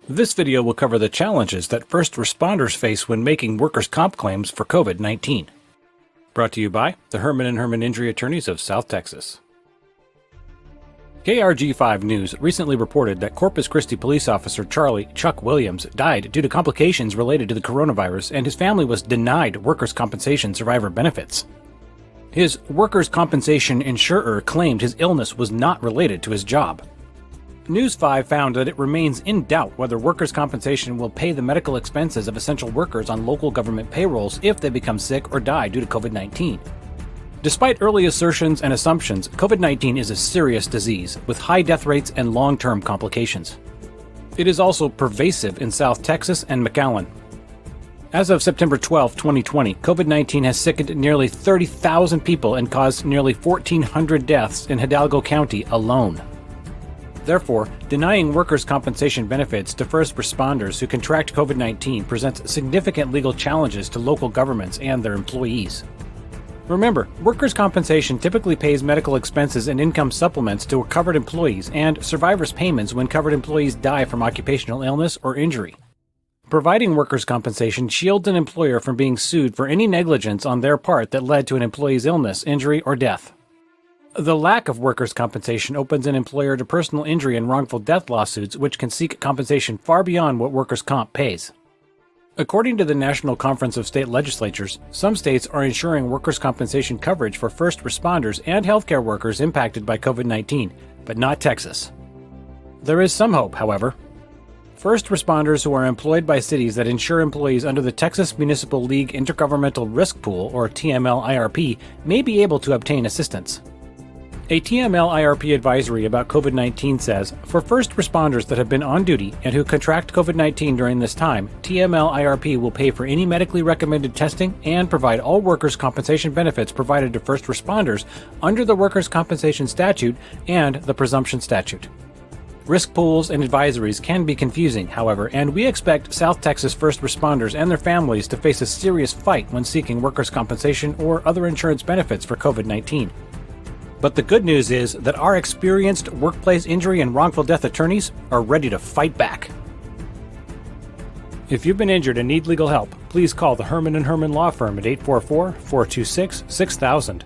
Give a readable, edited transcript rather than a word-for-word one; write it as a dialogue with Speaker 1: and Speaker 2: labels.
Speaker 1: This video will cover the challenges that first responders face when making workers' comp claims for COVID-19. Brought to you by the Herman & Herman Injury Attorneys of South Texas. KRG5 News recently reported that Corpus Christi police officer Charlie "Chuck" Williams died due to complications related to the coronavirus, and his family was denied workers' compensation survivor benefits. His workers' compensation insurer claimed his illness was not related to his job. News 5 found that it remains in doubt whether workers' compensation will pay the medical expenses of essential workers on local government payrolls if they become sick or die due to COVID-19. Despite early assertions and assumptions, COVID-19 is a serious disease with high death rates and long-term complications. It is also pervasive in South Texas and McAllen. As of September 12, 2020, COVID-19 has sickened nearly 30,000 people and caused nearly 1,400 deaths in Hidalgo County alone. Therefore, denying workers' compensation benefits to first responders who contract COVID-19 presents significant legal challenges to local governments and their employees. Remember, workers' compensation typically pays medical expenses and income supplements to covered employees and survivors' payments when covered employees die from occupational illness or injury. Providing workers' compensation shields an employer from being sued for any negligence on their part that led to an employee's illness, injury, or death. The lack of workers' compensation opens an employer to personal injury and wrongful death lawsuits, which can seek compensation far beyond what workers' comp pays. According to the National Conference of State Legislatures, some states are ensuring workers' compensation coverage for first responders and healthcare workers impacted by COVID-19, but not Texas. There is some hope, however. First responders who are employed by cities that insure employees under the Texas Municipal League Intergovernmental Risk Pool, or TML-IRP, may be able to obtain assistance. A TML-IRP advisory about COVID-19 says, for first responders that have been on duty and who contract COVID-19 during this time, TML-IRP will pay for any medically recommended testing and provide all workers' compensation benefits provided to first responders under the Workers' Compensation Statute and the Presumption Statute. Risk pools and advisories can be confusing, however, and we expect South Texas first responders and their families to face a serious fight when seeking workers' compensation or other insurance benefits for COVID-19. But the good news is that our experienced workplace injury and wrongful death attorneys are ready to fight back. If you've been injured and need legal help, please call the Herman & Herman Law Firm at 844-426-6000.